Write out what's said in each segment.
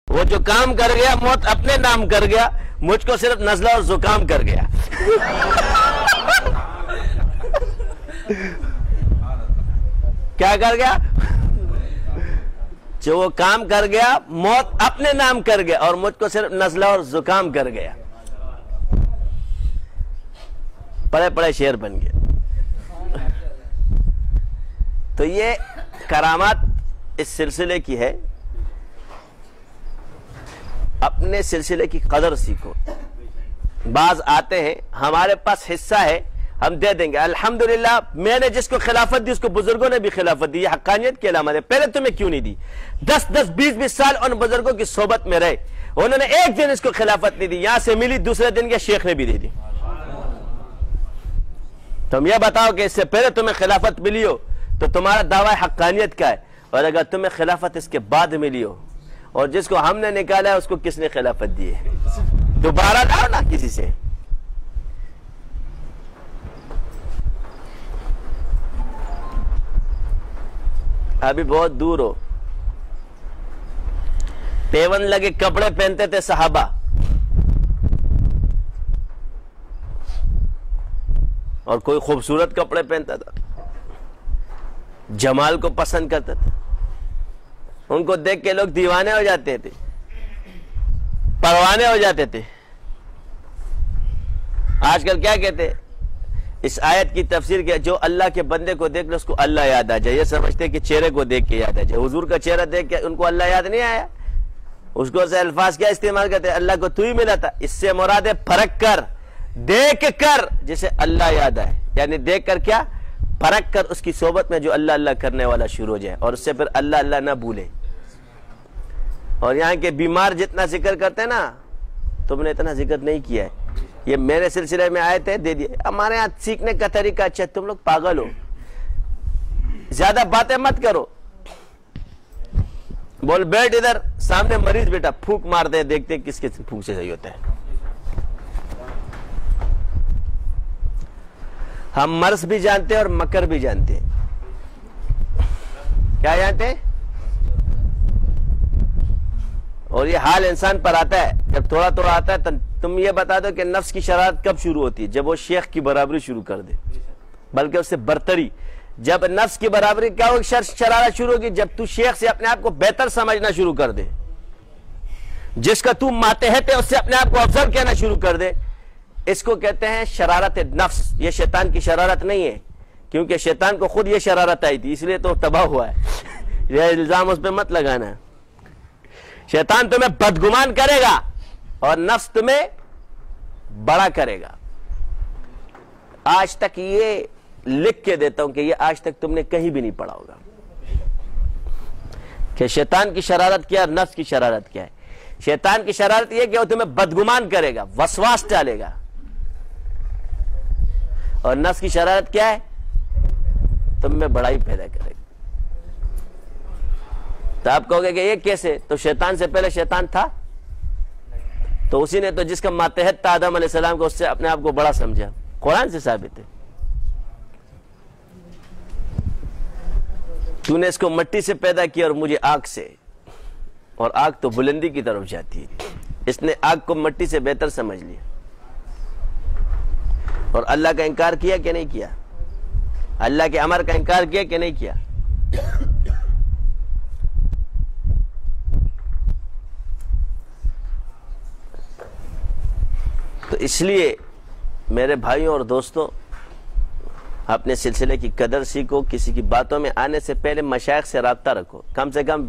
وہ جو کام کر گیا موت اپنے نام کر گیا، مجھ کو صرف نزلہ اور زکام کر گیا۔ کیا کر گیا؟ جو وہ کام کر گیا موت اپنے نام کر گیا اور مجھ کو صرف نزلہ اور زکام کر گیا۔ پڑے پڑے شعر بن گیا۔ تو یہ کرامات اس سلسلے کی ہے، اپنے سلسلے کی قدر سیکھو۔ بعض آتے ہیں ہمارے پاس حصہ ہے ہم دے دیں گے، الحمدللہ میں نے جس کو خلافت دی اس کو بزرگوں نے بھی خلافت دی، یہ حقانیت کی علامت ہے۔ پہلے تمہیں کیوں نہیں دی؟ 10-20 سال ان بزرگوں کی صحبت میں رہے، انہوں نے ایک دن اس کو خلافت نہیں دی، یہاں سے ملی دوسرے دن کے شیخ نے بھی دے دی۔ تم یہ بتاؤ کہ اس سے پہلے تمہیں خلافت ملی ہو تو تمہارا دعویٰ حقانیت کا ہے، اور اگر تمہیں خلافت اس کے بعد ملی ہو اور جس کو ہم نے نکالا ہے اس کو کس نے خلافت دی ہے؟ دوبارہ لاؤ نا کسی سے۔ ابھی بہت دور ہو، پیون لگے کپڑے پہنتے تھے صحابہ، اور کوئی خوبصورت کپڑے پہنتا تھا، جمال کو پسند کرتا تھا، ان کو دیکھ کے لوگ دیوانے ہو جاتے تھے، پروانے ہو جاتے تھے۔ آج کل کیا کہتے؟ اس آیت کی تفسیر کیا؟ جو اللہ کے بندے کو دیکھ لو اس کو اللہ یاد آ جائے، یہ سمجھتے کہ چہرے کو دیکھ کے یاد آ جائے۔ حضور کا چہرہ دیکھ کے ان کو اللہ یاد نہیں آیا، اس کو سے الفاظ کیا استعمال کرتے؟ اللہ کو تو ہی ملا تھا۔ اس سے مراد ہے پرکھ کر، دیکھ کر جسے اللہ یاد آئے، یعنی دیکھ کر کیا؟ پرکھ کر اس کی صحبت میں جو اللہ اللہ کرنے والا شروع ہو جائے اور اس سے پھر اللہ اللہ نہ بھولے۔ اور یہاں کے بیمار جتنا ذکر کرتے ہیں نا، تم نے اتنا ذکر نہیں کیا ہے، یہ میرے سلسلے میں آئے تھے دے دیے۔ ہمارے یہاں سیکھنے کا طریقہ اچھا ہے، تم لوگ پاگل ہو، زیادہ باتیں مت کرو۔ بول بیٹھ ادھر، سامنے مریض بیٹا، پھونک مار دے، دیکھتے کس کے پھونک سے صحیح ہوتا ہے۔ ہم مرض بھی جانتے ہیں اور مکر بھی جانتے ہیں۔ کیا جانتے ہیں؟ اور یہ حال انسان پر آتا ہے، جب تھوڑا تھوڑا آتا ہے تم یہ بتا دو کہ نفس کی شرارت کب شروع ہوتی ہے؟ جب وہ شیخ کی برابری شروع کر دے، بلکہ اس سے برتری۔ جب نفس کی برابری کیا ہوگی؟ شرارت شروع ہوگی جب تو شیخ سے اپنے آپ کو بہتر سمجھنا شروع کر دے، جس کا تو ماتحت ہے اس سے اپنے آپ کو افضل کہنا شروع کر دے۔ اس کو کہتے ہیں شرارت نفس۔ یہ شیطان کی شرارت نہیں ہے، کیونکہ شیطان کو خود یہ شرارت آئی تھی، اس لیے تو تباہ ہوا ہے۔ یہ الزام اس پہ مت لگانا۔ شیطان تمہیں بدگمان کرے گا اور نفس تمہیں بڑا کرے گا۔ آج تک یہ لکھ کے دیتا ہوں کہ یہ آج تک تم نے کہیں بھی نہیں پڑھا ہوگا کہ شیطان کی شرارت کیا اور نفس کی شرارت کیا ہے۔ شیطان کی شرارت یہ کہ وہ تمہیں بدگمان کرے گا، وسواس ڈالے گا، اور نفس کی شرارت کیا ہے؟ تم میں بڑائی پیدا کرے گا۔ تو آپ کہو گے کہ یہ کیسے؟ تو شیطان سے پہلے شیطان تھا، تو اسی نے تو جس کا ماتحت تھا آدم علیہ السلام کو، اس سے اپنے آپ کو بڑا سمجھا۔ قرآن سے ثابت ہے۔ تو نے اس کو مٹی سے پیدا کیا اور مجھے آگ سے، اور آگ تو بلندی کی طرف جاتی ہے۔ اس نے آگ کو مٹی سے بہتر سمجھ لیا، اور اللہ کا انکار کیا کہ نہیں کیا؟ اللہ کے امر کا انکار کیا کہ نہیں کیا؟ تو اس لیے میرے بھائیوں اور دوستوں، اپنے سلسلے کی قدر سیکھو۔ کسی کی باتوں میں آنے سے پہلے مشائخ سے رابطہ رکھو، کم سے کم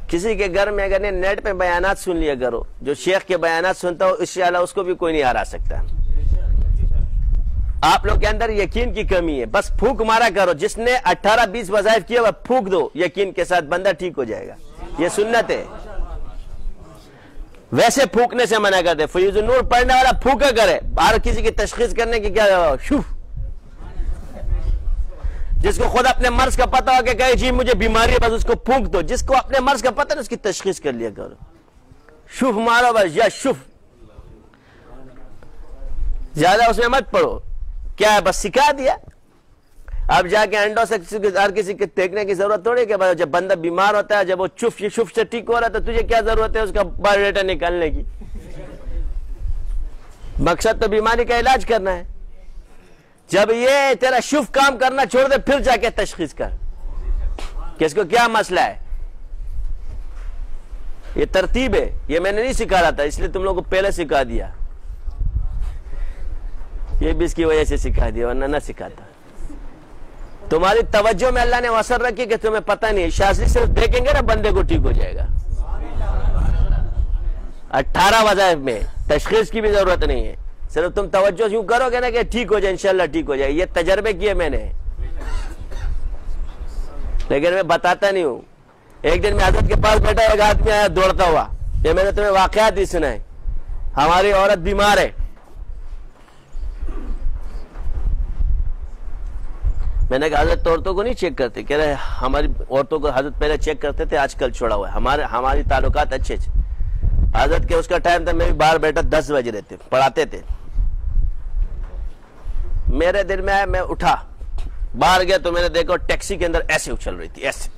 کسی کے گھر میں اگر نیٹ پہ بیانات سن لیا کرو، جو شیخ کے بیانات سنتا ہو اس سے اعلیٰ اس کو بھی کوئی نہیں ہرا سکتا۔ آپ لوگ کے اندر یقین کی کمی ہے، بس پھونک مارا کرو۔ جس نے 18-20 وظائف کیا وہ پھونک دو، یقین کے ساتھ بندہ ٹھیک ہو جائے گا۔ یہ سنت ہے۔ ویسے پھونکنے سے منع کرتے، فیض النور پڑھنے والا پھونکا کرے، باہر کسی کی تشخیص کرنے کی کیا شوف۔ جس کو خود اپنے مرض کا پتہ ہو کہ کہے جی مجھے بیماری ہے، بس اس کو پھونک دو۔ جس کو اپنے مرض کا پتہ نہیں اس کی تشخیص کر لیا کرو، شوف مارو بس، یا شوف، زیادہ اس میں مت پڑھو۔ کیا ہے؟ بس سکھا دیا۔ اب جا کے انڈوں سے ہر کسی کے دیکھنے کی ضرورت تھوڑی کہ جب بندہ بیمار ہوتا ہے، جب وہ چف سے ٹھیک ہو رہا ہے، تو تجھے کیا ضرورت ہے اس کا بایو ڈیٹا نکالنے کی؟ مقصد تو بیماری کا علاج کرنا ہے۔ جب یہ تیرا شف کام کرنا چھوڑ دے، پھر جا کے تشخیص کر کہ اس کو کیا مسئلہ ہے۔ یہ ترتیب ہے، یہ میں نے نہیں سکھا رہا تھا، اس لیے تم لوگوں کو پہلے سکھا دیا، یہ بھی اس کی وجہ سے سکھا دیا، ورنہ نہ سکھاتا۔ تمہاری توجہ میں اللہ نے اثر رکھی کہ تمہیں پتہ نہیں ہے، شاذلی صرف دیکھیں گے نا بندے کو ٹھیک ہو جائے گا۔ 18 وظائف میں تشخیص کی بھی ضرورت نہیں ہے، صرف تم توجہ یوں کرو گے نا کہ ٹھیک ہو جائے، انشاءاللہ ٹھیک ہو جائے۔ یہ تجربے کیے میں نے، لیکن میں بتاتا نہیں ہوں۔ ایک دن میں حضرت کے پاس بیٹھا، ایک آدمی آیا دوڑتا ہوا، یہ میں نے تمہیں واقعات ہی سنا ہے۔ ہماری عورت بیمار ہے، میں نے کہا حضرت عورتوں کو نہیں چیک کرتے؟ کہہ رہے ہماری عورتوں کو حضرت پہلے چیک کرتے تھے، آج کل چھوڑا ہوا ہے، ہماری تعلقات اچھے تھے۔ حضرت کے اس کا ٹائم تھا، میں بھی باہر بیٹھا 10 بج رہے تھے، پڑھاتے تھے۔ میرے دل میں آیا، میں اٹھا باہر گیا تو میں نے دیکھا ٹیکسی کے اندر ایسے اچھل رہی تھی، ایسے۔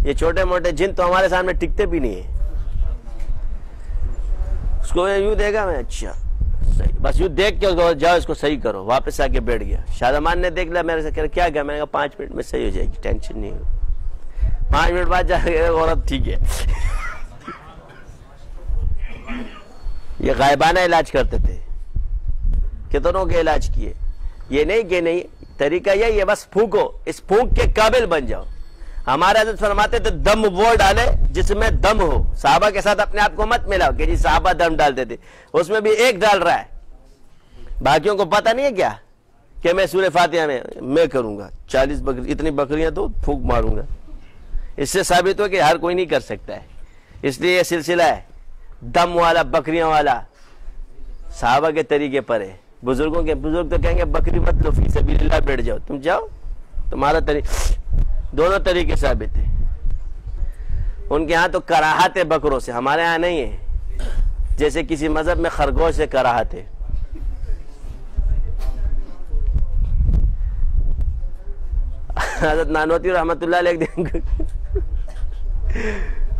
یہ چھوٹے موٹے جن تو ہمارے سامنے ٹکتے بھی نہیں ہیں۔ اس کو یوں دیکھا میں، اچھا صحیح، بس یوں دیکھ کے جاؤ اس کو صحیح کرو، واپس آ کے بیٹھ گیا۔ شادمان نے دیکھ لیا میرے سے، کہہ رہا کیا گیا؟ میں نے کہا 5 منٹ میں صحیح ہو جائے گی، ٹینشن نہیں ہو۔ 5 منٹ بعد جا کے عورت ٹھیک ہے۔ یہ غائبانہ علاج کرتے تھے، کتنوں کے علاج کیے۔ یہ نہیں کہ نہیں، طریقہ یہی ہے، بس پھونکو، اس پھونک کے قابل بن جاؤ۔ ہمارے حضرت فرماتے تھے دم وہ ڈالے جس میں دم ہو۔ صحابہ کے ساتھ اپنے آپ کو مت ملاؤ کہ جی صحابہ دم ڈالتے تھے، اس میں بھی ایک ڈال رہا ہے، باقیوں کو پتہ نہیں ہے کیا کہ میں سورہ فاتحہ میں کروں گا 40 بکری، اتنی بکریاں تو پھونک ماروں گا۔ اس سے ثابت ہو کہ ہر کوئی نہیں کر سکتا ہے، اس لیے یہ سلسلہ ہے دم والا، بکریاں والا صحابہ کے طریقے پر ہے۔ بزرگوں کے بزرگ تو کہیں گے بکری مت لو، فی سبیل اللہ بیٹھ جاؤ، تم جاؤ، تمہارا دونوں طریقے ثابت ہیں۔ ان کے ہاں تو کراہت ہے بکروں سے، ہمارے ہاں نہیں ہے، جیسے کسی مذہب میں خرگوش سے کراہت ہے۔ حضرت نانوتی رحمت اللہ علیہ ایک دن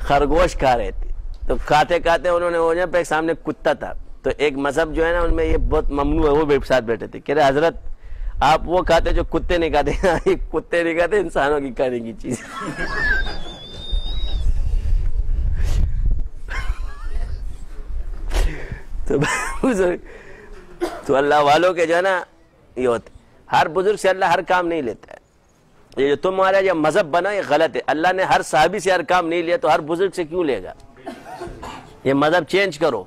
خرگوش کھا رہے تھے، تو کھاتے کھاتے انہوں نے وہاں پہ سامنے کتا تھا، تو ایک مذہب جو ہے نا ان میں یہ بہت ممنوع ہے، وہ ساتھ بیٹھے تھے، کہہ رہے حضرت آپ وہ کھاتے جو کتے نہیں کھاتے، یہ کتے نہیں کھاتے، انسانوں کی کھانے کی چیز۔ تو اللہ والوں کے جو ہے نا یہ ہوتے، ہر بزرگ سے اللہ ہر کام نہیں لیتا ہے۔ یہ جو تمہارا یہ مذہب بنا یہ غلط ہے، اللہ نے ہر صحابی سے ہر کام نہیں لیا تو ہر بزرگ سے کیوں لے گا؟ یہ مذہب چینج کرو،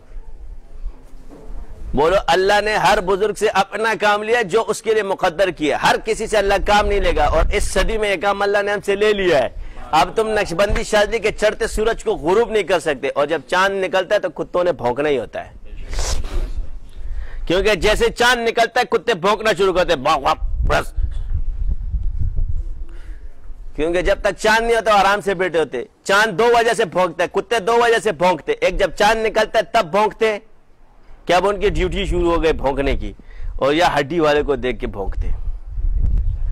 بولو اللہ نے ہر بزرگ سے اپنا کام لیا جو اس کے لیے مقدر کیا، ہر کسی سے اللہ کام نہیں لے گا، اور اس صدی میں یہ کام اللہ نے ہم سے لے لیا ہے۔ اب تم نقشبندی شادی کے چڑھتے سورج کو غروب نہیں کر سکتے، اور جب چاند نکلتا ہے تو کتوں نے بھونکنا ہی ہوتا ہے، کیونکہ جیسے چاند نکلتا ہے کتے بھونکنا شروع کرتے بس، کیونکہ جب تک چاند نہیں ہوتا آرام سے بیٹھے ہوتے۔ چاند 2 وجہ سے بھونکتا ہے، کتے 2 وجہ سے بھونکتے، ایک جب چاند نکلتا ہے تب بھونکتے کہ اب ان کی ڈیوٹی شروع ہو گئی بھونکنے کی، اور یا ہڈی والے کو دیکھ کے بھونکتے۔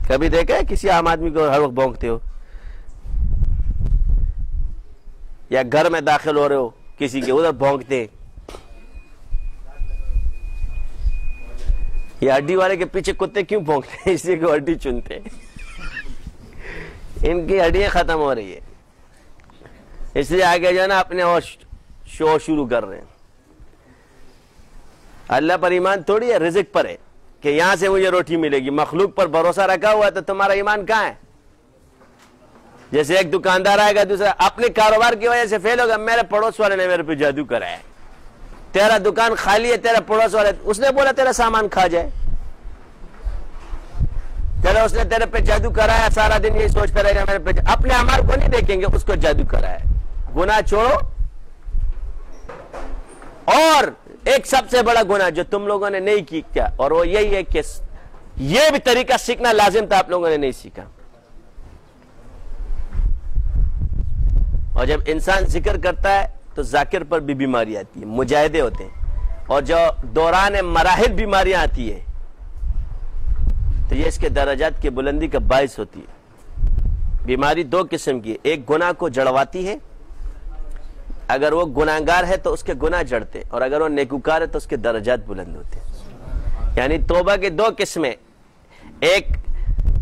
کبھی دیکھا ہے کسی عام آدمی کو ہر وقت بھونکتے ہو؟ یا گھر میں داخل ہو رہے ہو کسی کے، ادھر بھونکتے، یا ہڈی والے کے پیچھے کتے کیوں بھونکتے ہیں؟ اس لیے کہ ہڈی چنتے، ان کی ہڈیاں ختم ہو رہی ہے، اس لیے آگے جو ہے نا اپنے اور شو شروع کر رہے ہیں۔ اللہ پر ایمان تھوڑی ہے، رزق پر ہے کہ یہاں سے مجھے روٹی ملے گی۔ مخلوق پر بھروسہ رکھا ہوا ہے تو تمہارا ایمان کہاں ہے؟ جیسے ایک دکاندار آئے گا، دوسرا اپنے کاروبار کی وجہ سے فیل ہوگا، میرے پڑوس والے نے میرے پہ جادو کرا ہے، تیرا دکان خالی ہے، تیرا پڑوس والے اس نے بولا تیرا سامان کھا جائے، تیرا اس نے تیرے پہ جادو کرایا، سارا دن یہی سوچتا رہے گا میرے پہ، اپنے اعمال کو نہیں دیکھیں گے، اس کو جادو کرایا ہے۔ گناہ چھوڑو، اور ایک سب سے بڑا گناہ جو تم لوگوں نے نہیں کیا، اور وہ یہی ہے کہ یہ بھی طریقہ سیکھنا لازم تھا، آپ لوگوں نے نہیں سیکھا۔ اور جب انسان ذکر کرتا ہے تو ذاکر پر بھی بیماری آتی ہے، مجاہدے ہوتے ہیں، اور جو دوران مراحل بیماریاں آتی ہے تو یہ اس کے درجات کی بلندی کا باعث ہوتی ہے۔ بیماری دو قسم کی، ایک گناہ کو جڑواتی ہے، اگر وہ گناہگار ہے تو اس کے گناہ جڑتے، اور اگر وہ نیکوکار ہے تو اس کے درجات بلند ہوتے ہیں۔ یعنی توبہ کے دو قسمیں، ایک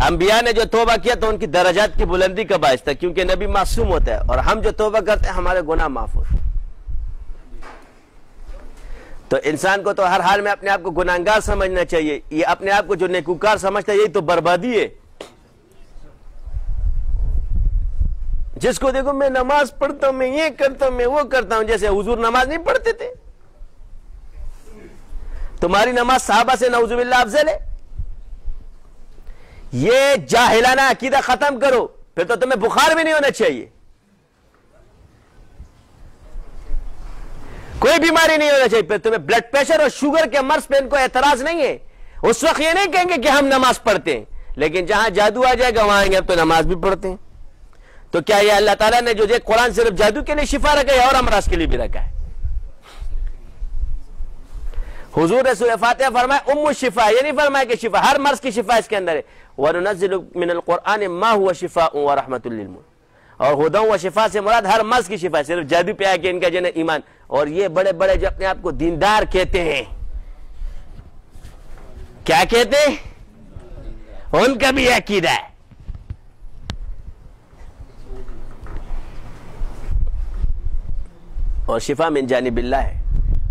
انبیاء نے جو توبہ کیا تو ان کی درجات کی بلندی کا باعث تھا، کیونکہ نبی معصوم ہوتا ہے، اور ہم جو توبہ کرتے ہیں ہمارے گناہ معاف ہوتے ہیں۔ تو انسان کو تو ہر حال میں اپنے آپ کو گناہگار سمجھنا چاہیے، یہ اپنے آپ کو جو نیکوکار سمجھتا ہے یہی تو بربادی ہے۔ جس کو دیکھو میں نماز پڑھتا ہوں، میں یہ کرتا ہوں، میں وہ کرتا ہوں، جیسے حضور نماز نہیں پڑھتے تھے۔ تمہاری نماز صحابہ سے نعوذ باللہ افضل ہے؟ یہ جاہلانہ عقیدہ ختم کرو، پھر تو تمہیں بخار بھی نہیں ہونا چاہیے، کوئی بیماری نہیں ہونا چاہیے، پھر تمہیں بلڈ پریشر اور شوگر کے مرض پہ ان کو اعتراض نہیں ہے۔ اس وقت یہ نہیں کہیں گے کہ ہم نماز پڑھتے ہیں، لیکن جہاں جادو آ جائے گا وہاں آئیں گے اب تو نماز بھی پڑھتے ہیں۔ تو کیا یہ اللہ تعالیٰ نے جو قرآن صرف جادو کے لیے شفا رکھا ہے اور امراض کے لیے بھی رکھا ہے؟ حضور نے سورہ فاتحہ فرمایا ام الشفا، یہ نہیں فرمایا کہ شفا، ہر مرض کی شفا اس کے اندر ہے۔ وَنُنَزِّلُ مِنَ الْقُرْآنِ مَا هُوَ شِفَاءٌ وَرَحْمَةٌ لِّلْمُؤْمِنِينَ، اور ہدی و شفا سے مراد ہر مرض کی شفا ہے، صرف جادو پہ آیا کہ ان کا جن ایمان۔ اور یہ بڑے بڑے جو اپنے آپ کو دیندار کہتے ہیں، کیا کہتے ہیں؟ ان کا بھی عقیدہ ہے۔ اور شفا من جانب اللہ ہے،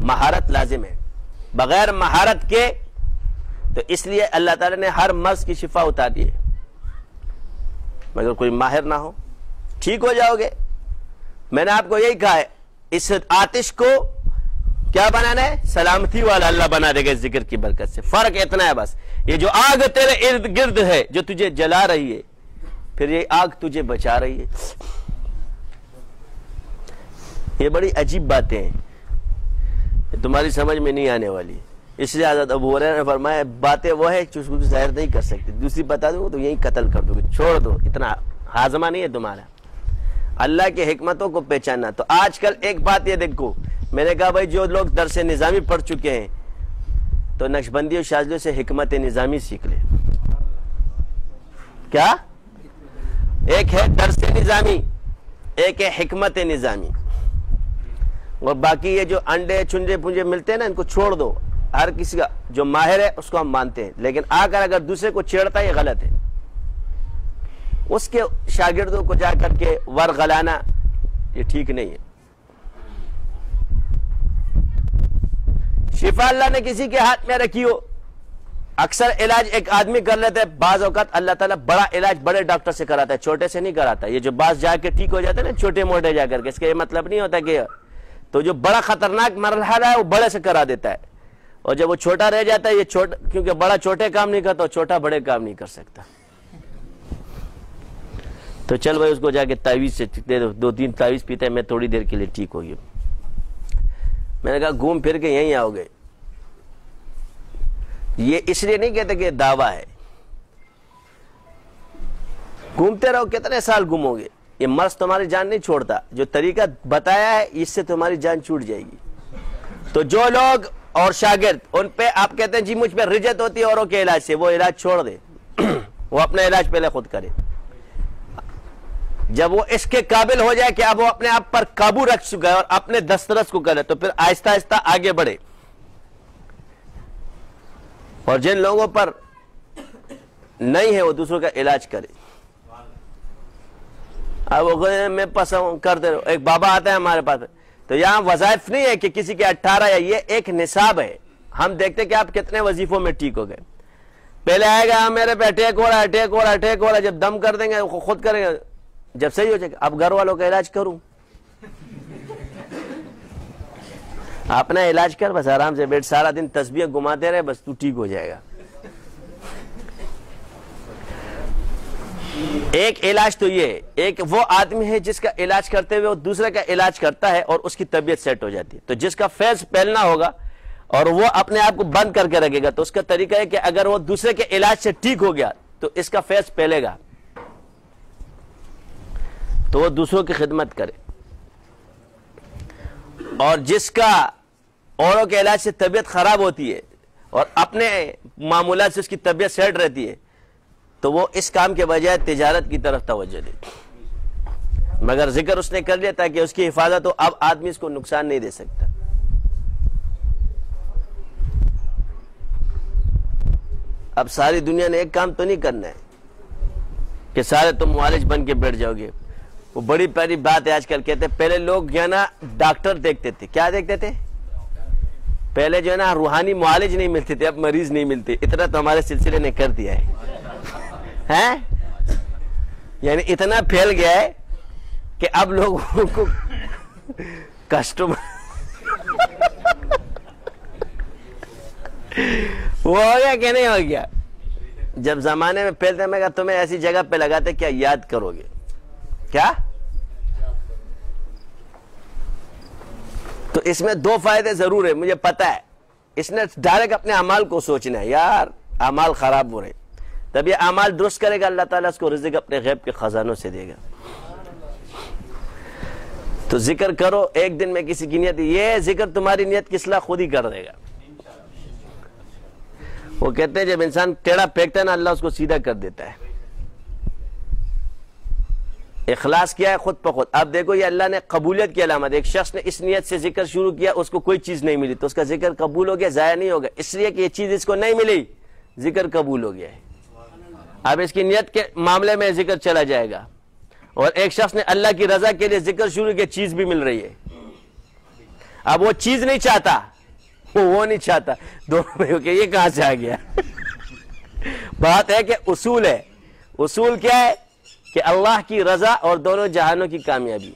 مہارت لازم ہے، بغیر مہارت کے تو اس لیے اللہ تعالیٰ نے ہر مرض کی شفا اتار دی ہے، مگر کوئی ماہر نہ ہو ٹھیک ہو جاؤ گے۔ میں نے آپ کو یہی کہا ہے، اس آتش کو کیا بنانا ہے؟ سلامتی والا اللہ بنا دے گا اس ذکر کی برکت سے۔ فرق اتنا ہے بس، یہ جو آگ تیرے ارد گرد ہے جو تجھے جلا رہی ہے، پھر یہ آگ تجھے بچا رہی ہے۔ یہ بڑی عجیب باتیں ہیں، تمہاری سمجھ میں نہیں آنے والی، اس لیے حضرت ابو ہریرہ نے فرمایا باتیں وہ ہے جو ظاہر نہیں کر سکتے، دوسری بتا دوں تو یہی قتل کر دو گے، چھوڑ دو، اتنا ہاضمہ نہیں ہے تمہارا اللہ کی حکمتوں کو پہچاننا۔ تو آج کل ایک بات یہ دیکھو، میں نے کہا بھائی جو لوگ درس نظامی پڑھ چکے ہیں تو نقشبندی اور شاذلیوں سے حکمت نظامی سیکھ لیں۔ کیا؟ ایک ہے درس نظامی، ایک ہے حکمت نظامی، اور باقی یہ جو انڈے چنجے پنجے ملتے ہیں نا ان کو چھوڑ دو۔ ہر کسی کا جو ماہر ہے اس کو ہم مانتے ہیں، لیکن آ کر اگر دوسرے کو چھیڑتا ہے یہ غلط ہے۔ اس کے شاگردوں کو جا کر کے ورغلانا یہ ٹھیک نہیں ہے۔ شفا اللہ نے کسی کے ہاتھ میں رکھی ہو، اکثر علاج ایک آدمی کر لیتا ہے، بعض اوقات اللہ تعالیٰ بڑا علاج بڑے ڈاکٹر سے کراتا ہے، چھوٹے سے نہیں کراتا۔ یہ جو بعض جا کے ٹھیک ہو جاتے ہیں نا چھوٹے موٹے جا کر کے، اس کا یہ مطلب نہیں ہوتا کہ تو جو بڑا خطرناک مرحلہ ہے وہ بڑے سے کرا دیتا ہے، اور جب وہ چھوٹا رہ جاتا ہے یہ چھوٹا، کیونکہ بڑا چھوٹے کام نہیں کرتا، چھوٹا بڑے کام نہیں کر سکتا۔ تو چل بھائی اس کو جا کے تعویذ سے دے دو، 2-3 تعویذ پیتا ہے، میں تھوڑی دیر کے لیے ٹھیک ہو گیا۔ میں نے کہا گھوم پھر کے یہیں آؤ گے۔ یہ اس لیے نہیں کہتے کہ دعویٰ ہے، گھومتے رہو، کتنے سال گھومو گے، یہ مرض تمہاری جان نہیں چھوڑتا، جو طریقہ بتایا ہے اس سے تمہاری جان چھوٹ جائے گی۔ تو جو لوگ اور شاگرد ان پہ آپ کہتے ہیں جی مجھ پہ رجت ہوتی ہے اوروں کے علاج سے، وہ علاج چھوڑ دے، وہ اپنا علاج پہلے خود کرے۔ جب وہ اس کے قابل ہو جائے کہ اب وہ اپنے آپ پر قابو رکھ چکا ہے اور اپنے دسترس کو کرے، تو پھر آہستہ آہستہ آگے بڑھے۔ اور جن لوگوں پر نہیں ہے وہ دوسروں کا علاج کرے۔ اب وہ میں پسند کرتے رہو، ایک بابا آتا ہے ہمارے پاس، تو یہاں وظائف نہیں ہے کہ کسی کے 18 یا یہ ایک نصاب ہے، ہم دیکھتے ہیں کہ آپ کتنے وظیفوں میں ٹھیک ہو گئے۔ پہلے آئے گا میرے پہ اٹیک ہو رہا ہے، اٹیک ہو رہا ہے، اٹیک ہو رہا ہے، جب دم کر دیں گے خود کریں گے، جب صحیح ہو جائے گا اب گھر والوں کا علاج کروں۔ اپنا علاج کر، بس آرام سے بیٹھ، سارا دن تسبیح گھماتے رہے، بس تو ٹھیک ہو جائے گا۔ ایک علاج تو یہ ہے، ایک وہ آدمی ہے جس کا علاج کرتے ہوئے وہ دوسرے کا علاج کرتا ہے اور اس کی طبیعت سیٹ ہو جاتی ہے۔ تو جس کا فیض پھیلنا ہوگا اور وہ اپنے آپ کو بند کر کے رکھے گا، تو اس کا طریقہ ہے کہ اگر وہ دوسرے کے علاج سے ٹھیک ہو گیا تو اس کا فیض پھیلے گا، تو وہ دوسروں کی خدمت کرے۔ اور جس کا اوروں کے علاج سے طبیعت خراب ہوتی ہے اور اپنے معمولات سے اس کی طبیعت سیٹ رہتی ہے، تو وہ اس کام کے بجائے تجارت کی طرف توجہ دے، مگر ذکر اس نے کر لیا تاکہ اس کی حفاظت ہو. اب آدمی اس کو نقصان نہیں دے سکتا. اب ساری دنیا نے ایک کام تو نہیں کرنا ہے کہ سارے تم معالج بن کے بیٹھ جاؤ گے. وہ بڑی پیاری بات ہے آج کل کہتے ہیں پہلے لوگ جو ہے نا ڈاکٹر دیکھتے تھے. کیا دیکھتے تھے؟ پہلے جو ہے نا روحانی معالج نہیں ملتے تھے، اب مریض نہیں ملتے. اتنا تو ہمارے سلسلے نے کر دیا ہے، یعنی اتنا پھیل گیا ہے کہ اب لوگوں کو کسٹمر وہ ہو گیا کہ نہیں ہو گیا؟ جب زمانے میں پھیلتے میں کہا تمہیں ایسی جگہ پہ لگاتے کیا یاد کرو گے؟ کیا؟ تو اس میں دو فائدے ضرور ہے، مجھے پتا ہے. اس نے ڈائریکٹ اپنے اعمال کو سوچنا ہے، یار اعمال خراب ہو رہے، تب یہ اعمال درست کرے گا، اللہ تعالیٰ اس کو رزق اپنے غیب کے خزانوں سے دے گا. تو ذکر کرو ایک دن میں کسی کی نیت، یہ ذکر تمہاری نیت کی اصلاح خود ہی کر دے گا. وہ کہتے ہیں جب انسان ٹیڑھا پھینکتا ہے نا اللہ اس کو سیدھا کر دیتا ہے. اخلاص کیا ہے خود بخود. اب دیکھو یہ اللہ نے قبولیت کی علامت. ایک شخص نے اس نیت سے ذکر شروع کیا، اس کو کوئی چیز نہیں ملی تو اس کا ذکر قبول ہو گیا، ضائع نہیں ہوگا، اس لیے کہ یہ چیز اس کو نہیں ملی، ذکر قبول ہو گیا ہے. اب اس کی نیت کے معاملے میں ذکر چلا جائے گا. اور ایک شخص نے اللہ کی رضا کے لیے ذکر شروع کیا، چیز بھی مل رہی ہے. اب وہ چیز نہیں چاہتا، وہ نہیں چاہتا، دونوں میں کہ یہ کہاں سے آ گیا؟ بات ہے کہ اصول ہے. اصول کیا ہے؟ کہ اللہ کی رضا اور دونوں جہانوں کی کامیابی.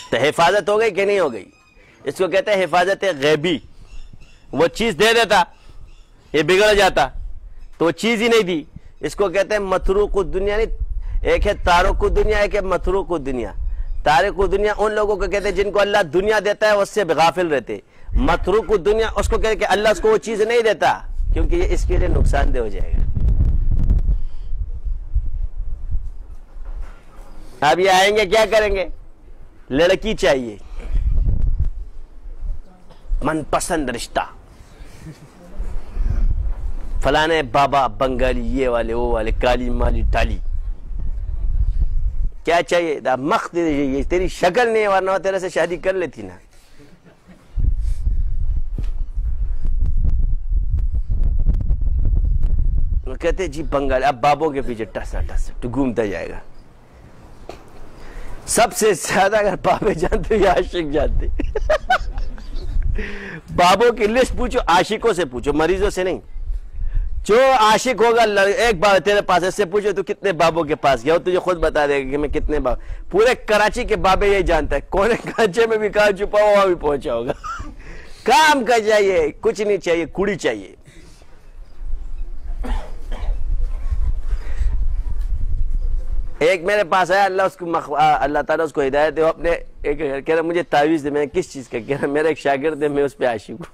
تو حفاظت ہو گئی کہ نہیں ہو گئی؟ اس کو کہتے ہیں حفاظت غیبی. وہ چیز دے دیتا یہ بگڑ جاتا، تو وہ چیز ہی نہیں دی. اس کو کہتے ہیں متروک الدنیا. نہیں، ایک ہے تارک الدنیا، ایک ہے متروک الدنیا. تارک الدنیا ان لوگوں کو کہتے ہیں جن کو اللہ دنیا دیتا ہے اس سے غافل رہتے. متروک الدنیا اس کو کہتے ہیں کہ اللہ اس کو وہ چیز نہیں دیتا کیونکہ یہ اس کے لیے نقصان دہ ہو جائے گا. اب یہ آئیں گے کیا کریں گے؟ لڑکی چاہیے، من پسند رشتہ، فلانے بابا بنگالی، یہ والے وہ والے، کالی مالی ٹالی. کیا چاہیے؟ مخت یہ تیری شکل نہیں ہے ورنہ تیرے سے شادی کر لیتی نا. کہتے جی بنگالی. اب بابوں کے پیچھے ٹس ٹس تو گھومتا جائے گا. سب سے زیادہ اگر بابے جانتے یا عاشق جانتے. بابوں کی لسٹ پوچھو، عاشقوں سے پوچھو، مریضوں سے نہیں. جو عاشق ہوگا ایک بار تیرے پاس ایسے پوچھو تو کتنے بابوں کے پاس گیا، تجھے خود بتا دے گا کہ میں کتنے باب. پورے کراچی کے بابے یہی جانتا ہے، کونے کانچے میں بھی کہاں چھپا ہوا بھی پہنچا ہوگا. کام کا چاہیے، کچھ نہیں چاہیے، کڑی چاہیے. ایک میرے پاس آیا، اللہ تعالیٰ اس کو ہدایت دے. وہ اپنے ایک کہہ رہا مجھے تعویذ دے. میں کس چیز کا؟ کہہ رہا میرا ایک شاگرد ہے، میں اس پہ عاشق ہوں.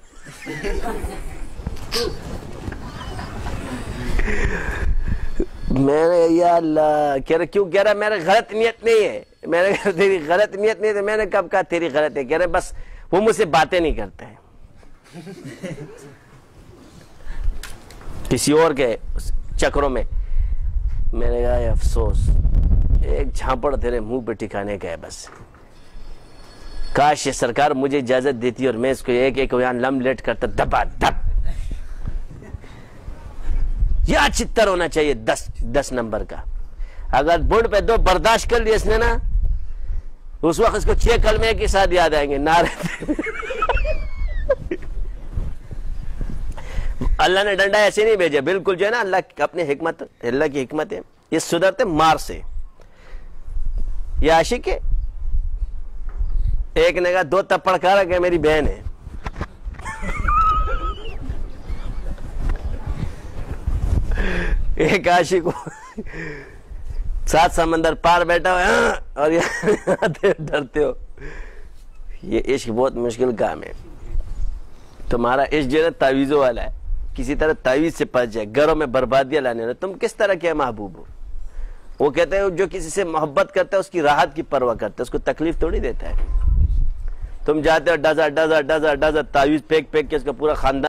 میں نے یا اللہ، کہہ رہا کیوں؟ کہہ رہا میرا غلط نیت نہیں ہے. میں نے کہا تیری غلط نیت نہیں ہے. میں نے کب کہا تیری غلط ہے؟ کہہ رہے بس وہ مجھ سے باتیں نہیں کرتا ہے. کسی اور کے چکروں میں. میں نے کہا افسوس، ایک جھانپڑ تیرے منہ پہ ٹھکانے کا ہے بس. کاش یہ سرکار مجھے اجازت دیتی اور میں اس کو ایک ایک یہاں لم لیٹ کرتا دبا دب. یہ چتر ہونا چاہیے 10 نمبر کا. اگر بنڈ پہ 2 برداشت کر لیا اس نے نا، اس وقت اس کو 6 کلمے کے ساتھ یاد آئیں گے. نعرے اللہ نے ڈنڈا ایسے نہیں بھیجا، بالکل جو ہے نا اللہ اپنی حکمت، اللہ کی حکمت ہے. یہ سدھرتے مار سے. یہ عاشق ہے. ایک نے کہا 2 تپڑ کھا رہا کہ میری بہن ہے. ایک عاشق 7 سمندر پار بیٹھا ہوا ہے اور ڈرتے ہو. یہ عشق بہت مشکل کام ہے. تمہارا عشق جو ہے تعویذوں والا ہے. کسی طرح تعویذ سے پھنس جائے، گھروں میں بربادیاں لانے والا. تم کس طرح کے محبوب ہو؟ وہ کہتے ہیں جو کسی سے محبت کرتا ہے اس کی راحت کی پرواہ کرتا ہے، اس کو تکلیف تھوڑی دیتا ہے. تم جاتے ہو ڈزا ڈزا ڈزا ڈزا تعویذ پھینک پھینک کے اس کا پورا خاندان